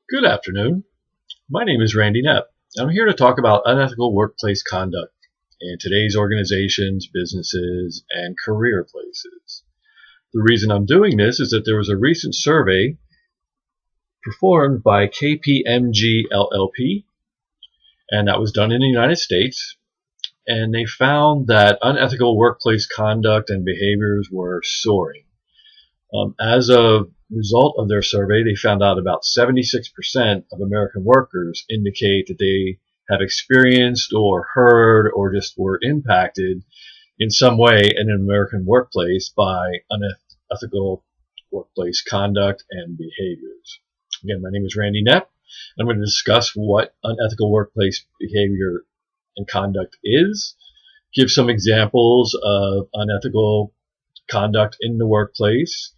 Good afternoon. My name is Randy Knapp. I'm here to talk about unethical workplace conduct in today's organizations, businesses, and career places. The reason I'm doing this is that there was a recent survey performed by KPMG LLP, and that was done in the United States, and they found that unethical workplace conduct and behaviors were soaring. As a result of their survey, they found out about 76% of American workers indicate that they have experienced or heard or just were impacted in some way in an American workplace by unethical workplace conduct and behaviors. Again, my name is Randy Knapp. I'm going to discuss what unethical workplace behavior and conduct is, give some examples of unethical conduct in the workplace.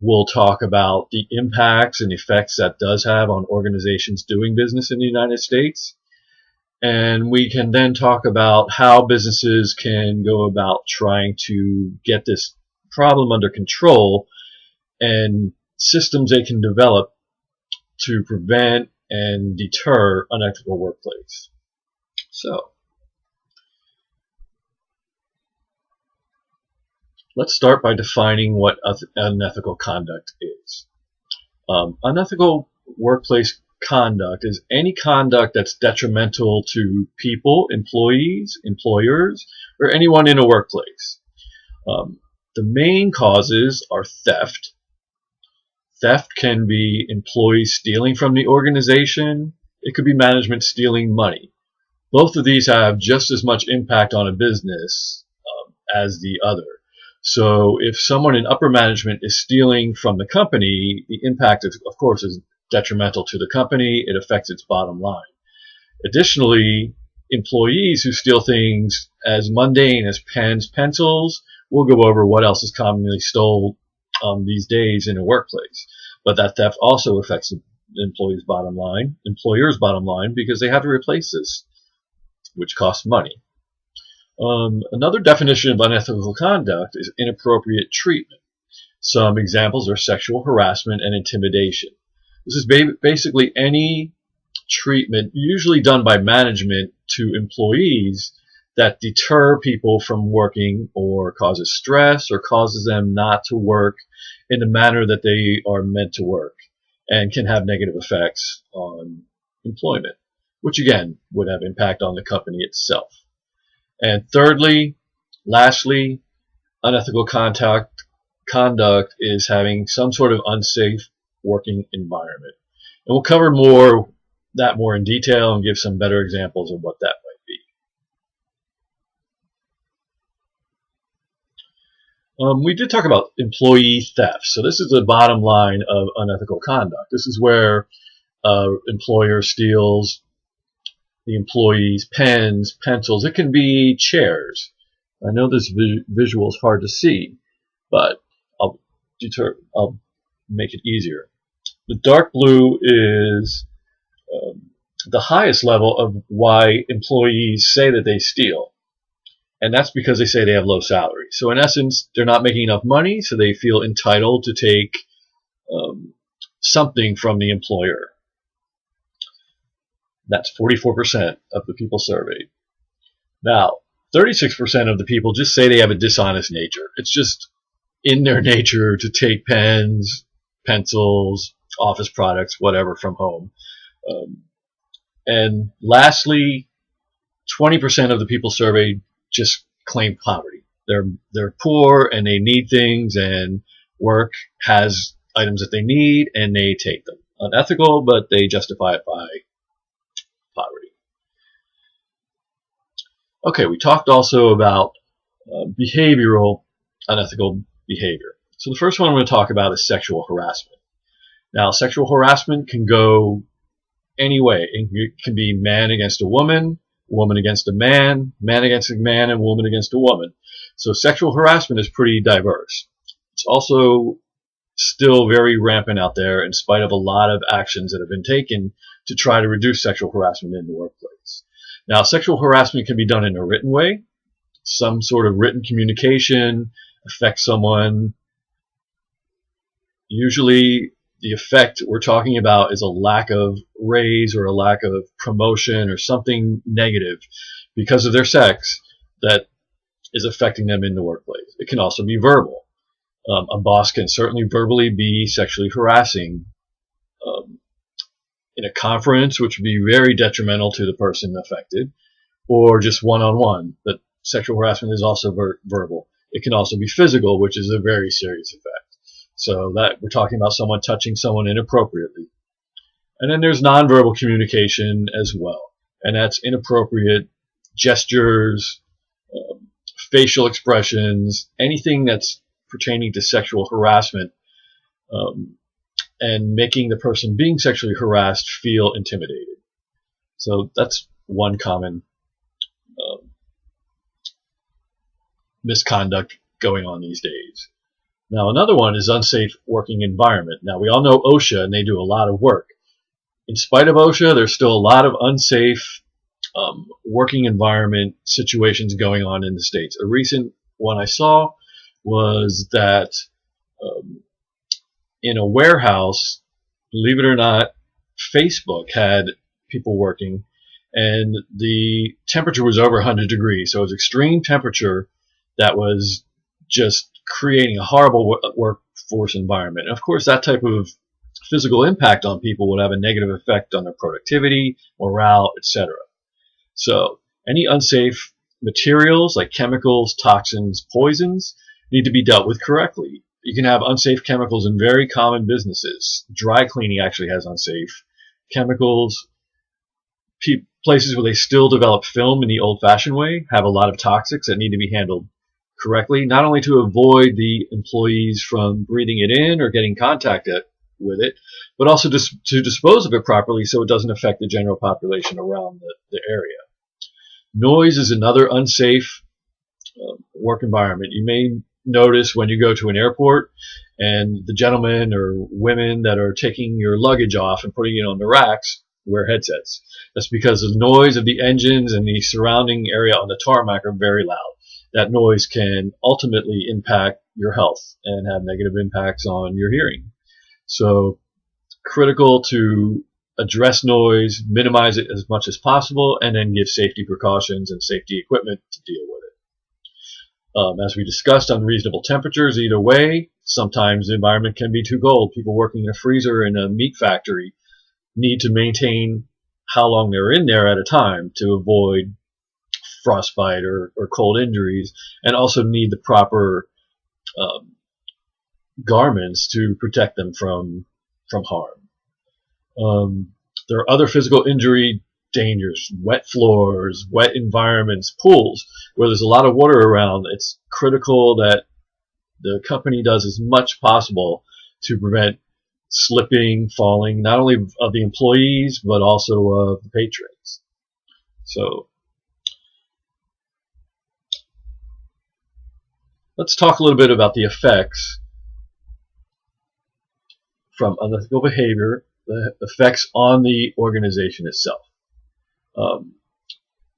We'll talk about the impacts and effects that does have on organizations doing business in the United States. And we can then talk about how businesses can go about trying to get this problem under control and systems they can develop to prevent and deter unethical workplace. So, let's start by defining what unethical conduct is. Unethical workplace conduct is any conduct that's detrimental to people, employees, employers, or anyone in a workplace. The main causes are theft. Theft can be employees stealing from the organization. It could be management stealing money. Both of these have just as much impact on a business as the other. So if someone in upper management is stealing from the company, the impact, of course, is detrimental to the company. It affects its bottom line. Additionally, employees who steal things as mundane as pens, pencils, we'll go over what else is commonly stolen these days in a workplace. But that theft also affects the employer's bottom line, because they have to replace this, which costs money. Another definition of unethical conduct is inappropriate treatment. Some examples are sexual harassment and intimidation. This is basically any treatment, usually done by management to employees, that deter people from working or causes stress or causes them not to work in the manner that they are meant to work, and can have negative effects on employment, which again would have impact on the company itself. And lastly, unethical conduct is having some sort of unsafe working environment. And we'll cover more in detail and give some better examples of what that might be. We did talk about employee theft. So this is the bottom line of unethical conduct. This is where employer steals the employees' pens, pencils. It can be chairs. I know this visual is hard to see, but I'll make it easier. The dark blue is the highest level of why employees say that they steal. And that's because they say they have low salary. So in essence, they're not making enough money, so they feel entitled to take something from the employer. That's 44% of the people surveyed. Now, 36% of the people just say they have a dishonest nature. It's just in their nature to take pens, pencils, office products, whatever from home. And lastly, 20% of the people surveyed just claim poverty. They're poor and they need things, and work has items that they need and they take them. Unethical, but they justify it by poverty. Okay, we talked also about behavioral unethical behavior. So the first one I'm going to talk about is sexual harassment. Now, sexual harassment can go any way. It can be man against a woman against a man against a man, and woman against a woman. So sexual harassment is pretty diverse. It's also still very rampant out there in spite of a lot of actions that have been taken to try to reduce sexual harassment in the workplace. Now, sexual harassment can be done in a written way. Some sort of written communication affects someone. Usually the effect we're talking about is a lack of raise or a lack of promotion or something negative because of their sex that is affecting them in the workplace. It can also be verbal. A boss can certainly verbally be sexually harassing um, in a conference, which would be very detrimental to the person affected, or just one-on-one. But sexual harassment is also verbal. It can also be physical, which is a very serious effect. So that we're talking about someone touching someone inappropriately. And then there's nonverbal communication as well, and that's inappropriate gestures, um, facial expressions, anything that's pertaining to sexual harassment, um, and making the person being sexually harassed feel intimidated. So that's one common um, misconduct going on these days. Now, another one is unsafe working environment. Now, we all know OSHA, and they do a lot of work. In spite of OSHA, there's still a lot of unsafe working environment situations going on in the States. A recent one I saw was that um, in a warehouse, believe it or not, Facebook had people working, and the temperature was over 100 degrees. So it was extreme temperature that was just creating a horrible workforce environment. And of course, that type of physical impact on people would have a negative effect on their productivity, morale, etc. So any unsafe materials like chemicals, toxins, poisons need to be dealt with correctly. You can have unsafe chemicals in very common businesses. Dry cleaning actually has unsafe chemicals. Places where they still develop film in the old-fashioned way have a lot of toxics that need to be handled correctly, not only to avoid the employees from breathing it in or getting contact with it, but also to dispose of it properly so it doesn't affect the general population around the area. Noise is another unsafe work environment. You may notice when you go to an airport and the gentlemen or women that are taking your luggage off and putting it on the racks wear headsets. That's because the noise of the engines and the surrounding area on the tarmac are very loud. That noise can ultimately impact your health and have negative impacts on your hearing. So critical to address noise, minimize it as much as possible, and then give safety precautions and safety equipment to deal with it. As we discussed, unreasonable temperatures either way. Sometimes the environment can be too cold. People working in a freezer in a meat factory need to maintain how long they're in there at a time to avoid frostbite or cold injuries, and also need the proper garments to protect them from harm. There are other physical injury dangers, wet floors, wet environments, pools, where there's a lot of water around. It's critical that the company does as much possible to prevent slipping, falling, not only of the employees, but also of the patrons. So let's talk a little bit about the effects from unethical behavior, the effects on the organization itself.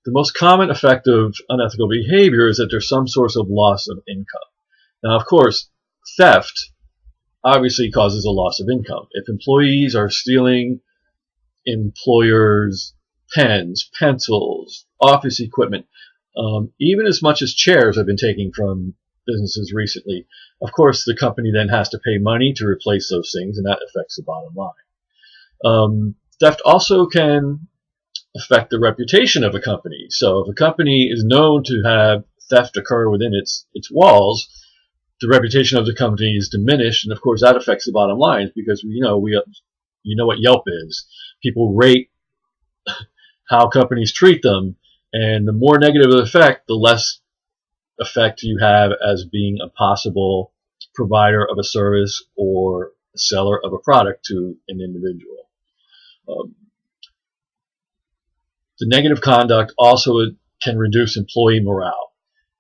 The most common effect of unethical behavior is that there's some source of loss of income. Now, of course, theft obviously causes a loss of income. If employees are stealing employers' pens, pencils, office equipment, even as much as chairs have been taken from businesses recently, of course the company then has to pay money to replace those things, and that affects the bottom line. Theft also can affect the reputation of a company. So if a company is known to have theft occur within its walls, the reputation of the company is diminished, and of course that affects the bottom line because you know what Yelp is. People rate how companies treat them, and the more negative the effect, the less effect you have as being a possible provider of a service or a seller of a product to an individual. The negative conduct also can reduce employee morale.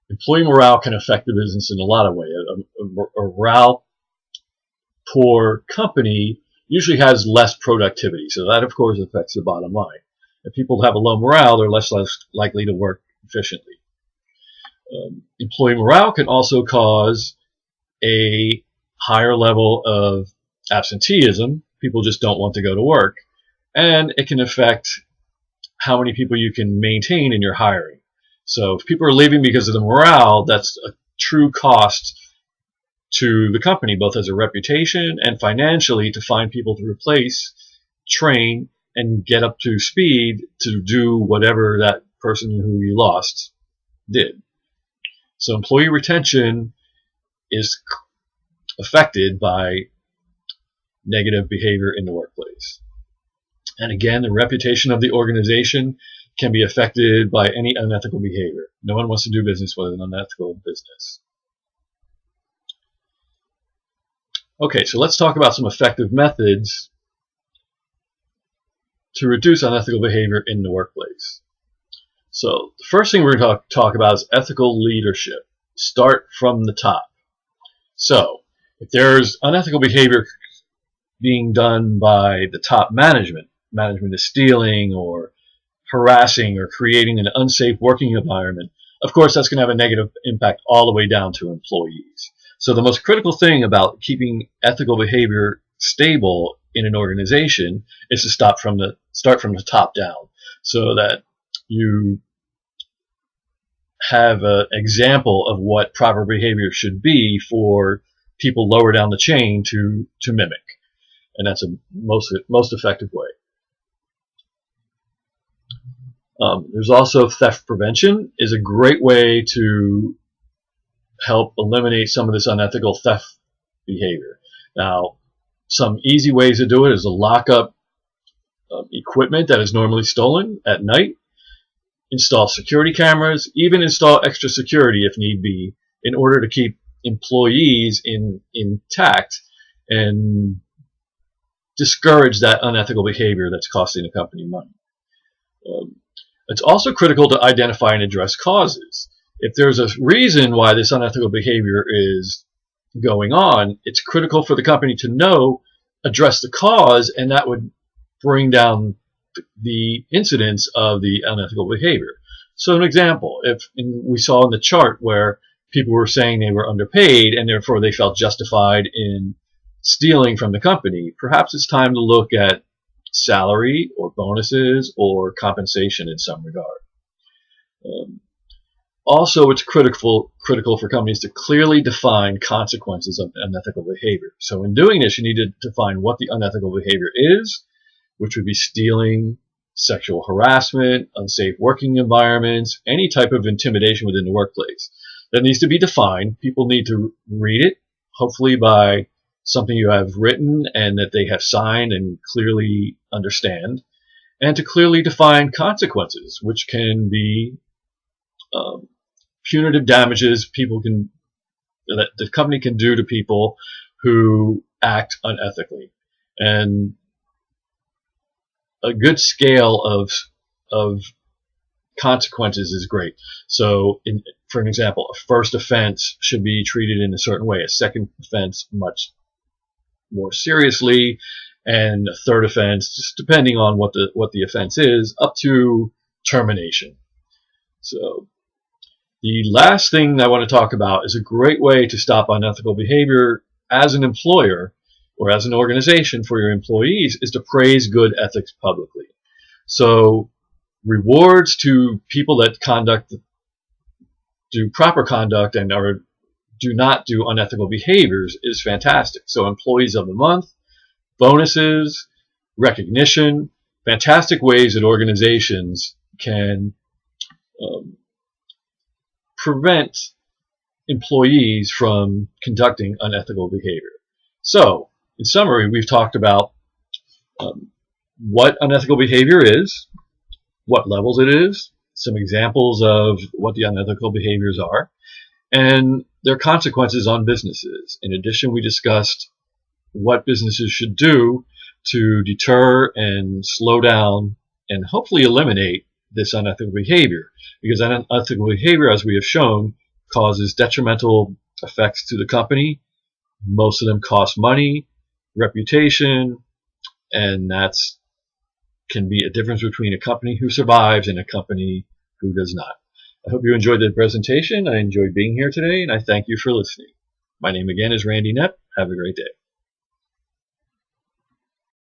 Employee morale can affect the business in a lot of ways. A morale poor company usually has less productivity, so that of course affects the bottom line. If people have a low morale, they're less likely to work efficiently. Employee morale can also cause a higher level of absenteeism. People just don't want to go to work. And it can affect how many people you can maintain in your hiring. So if people are leaving because of the morale, that's a true cost to the company, both as a reputation and financially, to find people to replace, train, and get up to speed to do whatever that person who you lost did. So employee retention is affected by negative behavior in the workplace. And again, the reputation of the organization can be affected by any unethical behavior. No one wants to do business with an unethical business. Okay, so let's talk about some effective methods to reduce unethical behavior in the workplace. So the first thing we're going to talk about is ethical leadership. Start from the top. So if there's unethical behavior being done by the top management is stealing or harassing or creating an unsafe working environment, of course that's going to have a negative impact all the way down to employees. So the most critical thing about keeping ethical behavior stable in an organization is to start from the top down, so that you have an example of what proper behavior should be for people lower down the chain to mimic. And that's a most effective way. There's also theft prevention is a great way to help eliminate some of this unethical theft behavior. Now, some easy ways to do it is to lock up equipment that is normally stolen at night, install security cameras, even install extra security if need be, in order to keep employees intact and discourage that unethical behavior that's costing the company money. It's also critical to identify and address causes. If there's a reason why this unethical behavior is going on, it's critical for the company to know, address the cause, and that would bring down the incidence of the unethical behavior. So an example, we saw in the chart where people were saying they were underpaid and therefore they felt justified in stealing from the company, perhaps it's time to look at salary or bonuses or compensation in some regard. Also, it's critical for companies to clearly define consequences of unethical behavior. So in doing this, you need to define what the unethical behavior is, which would be stealing, sexual harassment, unsafe working environments, any type of intimidation within the workplace. That needs to be defined. People need to read it, hopefully by something you have written and that they have signed and clearly understand, and to clearly define consequences, which can be punitive damages that the company can do to people who act unethically. And a good scale of consequences is great. So for an example, a first offense should be treated in a certain way, a second offense much more seriously, and a third offense, just depending on what the offense is, up to termination. So the last thing I want to talk about is a great way to stop unethical behavior as an employer or as an organization for your employees is to praise good ethics publicly. So rewards to people that do proper conduct and do not do unethical behaviors is fantastic. So employees of the month, bonuses, recognition, fantastic ways that organizations can prevent employees from conducting unethical behavior. So, in summary, we've talked about what unethical behavior is, what levels it is, some examples of what the unethical behaviors are, and their consequences on businesses. In addition, we discussed what businesses should do to deter and slow down and hopefully eliminate this unethical behavior, because unethical behavior, as we have shown, causes detrimental effects to the company. Most of them cost money, reputation, and that can be a difference between a company who survives and a company who does not. I hope you enjoyed the presentation. I enjoyed being here today, and I thank you for listening. My name again is Randy Knepp. Have a great day.